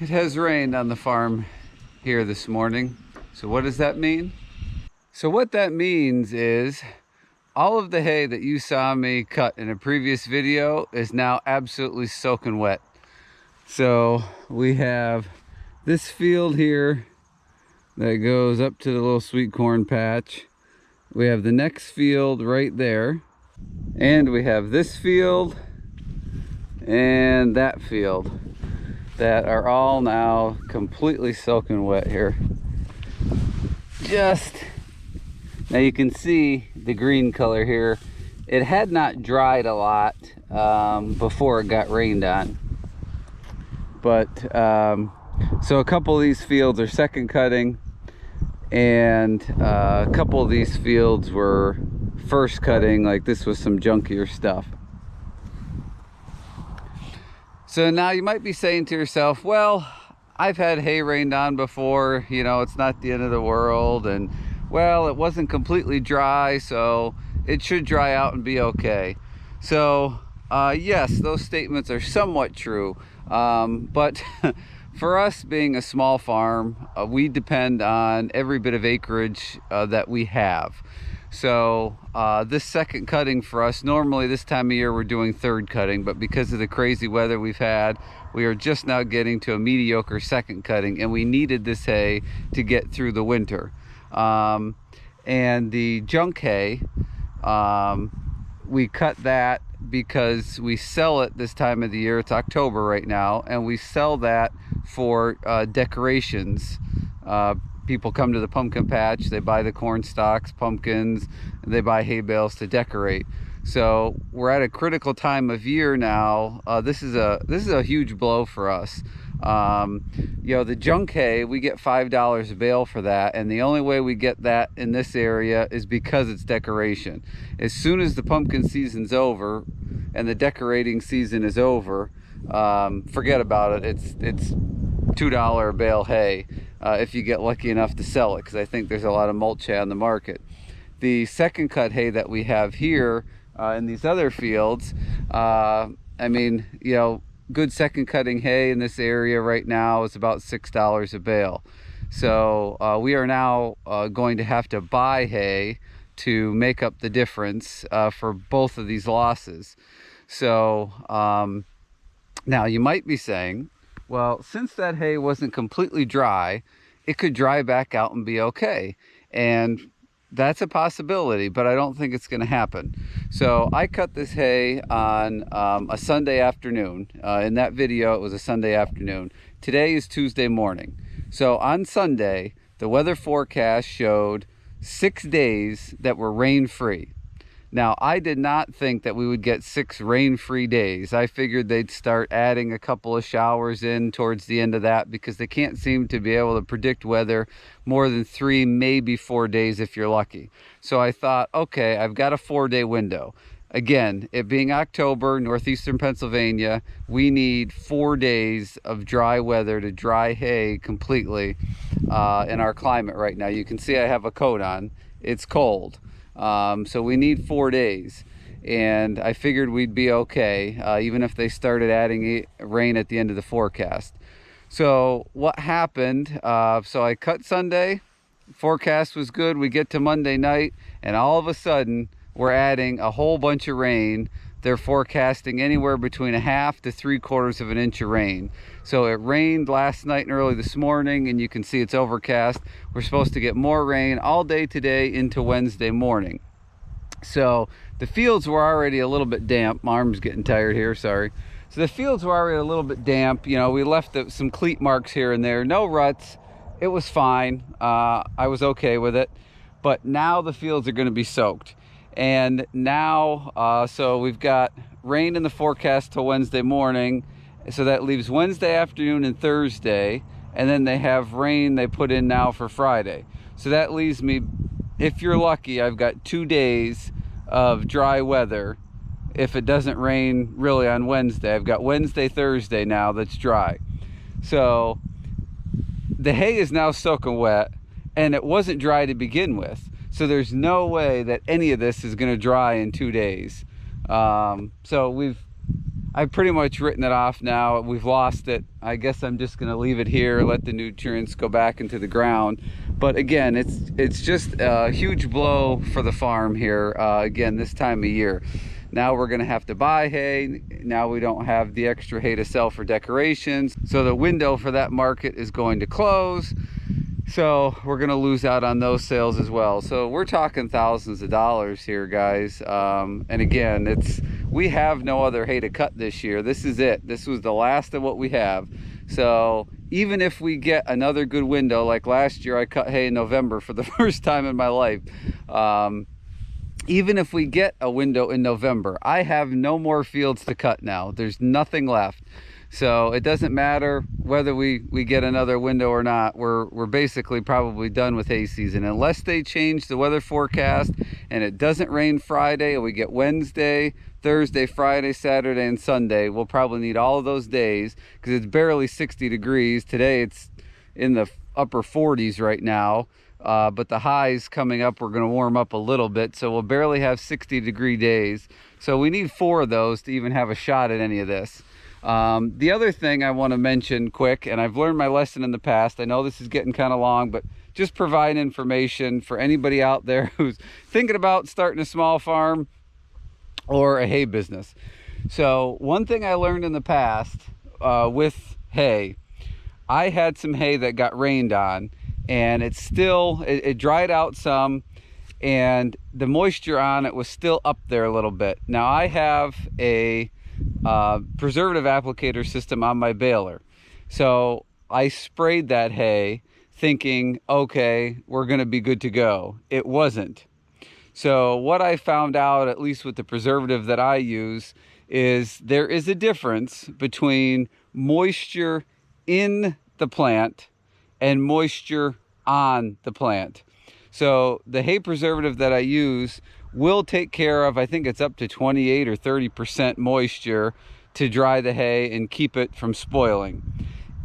It has rained on the farm here this morning. So what does that mean? So what that means is all of the hay that you saw me cut in a previous video is now absolutely soaking wet. So we have this field here that goes up to the little sweet corn patch. We have the next field right there. And we have this field and that field that are all now completely soaking wet here. Now you can see the green color here. It had not dried a lot before it got rained on. But so a couple of these fields are second cutting, and a couple of these fields were first cutting. Like this was some junkier stuff. So now you might be saying to yourself, well, I've had hay rained on before, you know, it's not the end of the world, and well, it wasn't completely dry, so it should dry out and be okay. So yes, those statements are somewhat true, but for us being a small farm, we depend on every bit of acreage that we have. So this second cutting for us, normally this time of year we're doing third cutting, but because of the crazy weather we've had, we are just now getting to a mediocre second cutting, and we needed this hay to get through the winter. And the junk hay, we cut that because we sell it this time of the year. It's October right now, and we sell that for decorations. People come to the pumpkin patch, they buy the corn stalks, pumpkins, and they buy hay bales to decorate. So we're at a critical time of year now. This is a huge blow for us. You know, the junk hay, we get $5 a bale for that, and the only way we get that in this area is because it's decoration. As soon as the pumpkin season's over and the decorating season is over, forget about it. It's $2 a bale hay if you get lucky enough to sell it, because I think there's a lot of mulch hay on the market. The second cut hay that we have here in these other fields, I mean, you know, good second cutting hay in this area right now is about $6 a bale. So we are now going to have to buy hay to make up the difference for both of these losses. So now you might be saying, well, since that hay wasn't completely dry, it could dry back out and be okay. And that's a possibility, but I don't think it's going to happen. So I cut this hay on a Sunday afternoon. In that video, it was a Sunday afternoon. Today is Tuesday morning. So on Sunday, the weather forecast showed 6 days that were rain-free. Now, I did not think that we would get 6 rain-free days. I figured they'd start adding a couple of showers in towards the end of that, because they can't seem to be able to predict weather more than 3, maybe 4 days if you're lucky. So I thought, okay, I've got a 4-day window. Again, it being October, northeastern Pennsylvania, we need 4 days of dry weather to dry hay completely in our climate right now. You can see I have a coat on. It's cold. So we need 4 days, and I figured we'd be okay, even if they started adding rain at the end of the forecast. So what happened, so I cut Sunday, forecast was good, we get to Monday night, and all of a sudden we're adding a whole bunch of rain. They're forecasting anywhere between 1/2 to 3/4 of an inch of rain. So it rained last night and early this morning, and you can see it's overcast. We're supposed to get more rain all day today into Wednesday morning. So the fields were already a little bit damp. My arm's getting tired here, sorry. So the fields were already a little bit damp. You know, we left some cleat marks here and there. No ruts. It was fine. I was okay with it. But now the fields are going to be soaked. And now, so we've got rain in the forecast till Wednesday morning. So that leaves Wednesday afternoon and Thursday. And then they have rain they put in now for Friday. So that leaves me, if you're lucky, I've got 2 days of dry weather. If it doesn't rain really on Wednesday, I've got Wednesday, Thursday now that's dry. So the hay is now soaking wet, and it wasn't dry to begin with. So there's no way that any of this is going to dry in 2 days. So I've pretty much written it off now. We've lost it. I guess I'm just going to leave it here, let the nutrients go back into the ground. But again, it's just a huge blow for the farm here, again, this time of year. Now we're going to have to buy hay. Now we don't have the extra hay to sell for decorations. So the window for that market is going to close. So we're going to lose out on those sales as well. So we're talking thousands of dollars here, guys. And again, we have no other hay to cut this year. This is it. This was the last of what we have. So even if we get another good window, like last year I cut hay in November for the first time in my life. Even if we get a window in November, I have no more fields to cut now. There's nothing left. So it doesn't matter whether we get another window or not. We're basically probably done with hay season, unless they change the weather forecast and it doesn't rain Friday and we get Wednesday, Thursday, Friday, Saturday, and Sunday. We'll probably need all of those days because it's barely 60 degrees. Today it's in the upper 40s right now. But the highs coming up, we're going to warm up a little bit, so we'll barely have 60-degree days. So we need 4 of those to even have a shot at any of this. The other thing I want to mention quick, and I've learned my lesson in the past, I know this is getting kind of long, but just provide information for anybody out there who's thinking about starting a small farm or a hay business. So one thing I learned in the past with hay, I had some hay that got rained on, and it dried out some, and the moisture on it was still up there a little bit. Now I have a preservative applicator system on my baler, so I sprayed that hay thinking, okay, we're gonna be good to go. It wasn't. So what I found out, at least with the preservative that I use, is there is a difference between moisture in the plant and moisture on the plant. So the hay preservative that I use will take care of, I think it's up to 28 or 30% moisture to dry the hay and keep it from spoiling.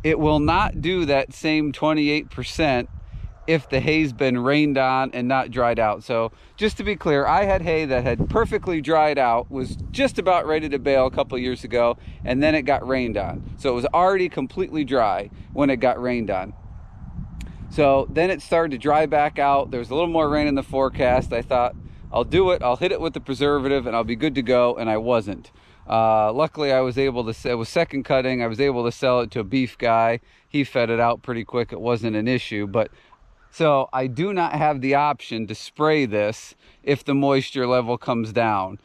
It will not do that same 28% if the hay's been rained on and not dried out. So just to be clear, I had hay that had perfectly dried out, was just about ready to bale a couple years ago, and then it got rained on. So it was already completely dry when it got rained on. So then it started to dry back out. There was a little more rain in the forecast. I thought, I'll do it, I'll hit it with the preservative and I'll be good to go, and I wasn't. Luckily I was able to, it was second cutting, I was able to sell it to a beef guy. He fed it out pretty quick, it wasn't an issue. But so I do not have the option to spray this if the moisture level comes down.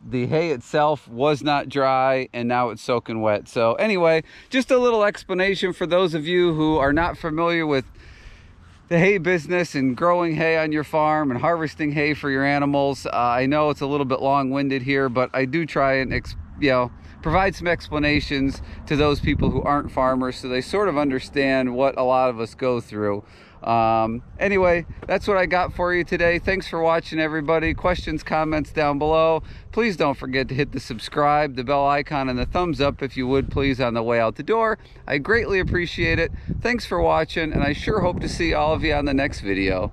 The hay itself was not dry, and now it's soaking wet. So anyway, just a little explanation for those of you who are not familiar with the hay business and growing hay on your farm and harvesting hay for your animals. I know it's a little bit long-winded here, but I do try and provide some explanations to those people who aren't farmers, so they sort of understand what a lot of us go through. Anyway, that's what I got for you today. Thanks for watching, everybody. Questions, comments down below. Please don't forget to hit the subscribe, the bell icon, and the thumbs up if you would, please, on the way out the door. I greatly appreciate it. Thanks for watching, and I sure hope to see all of you on the next video.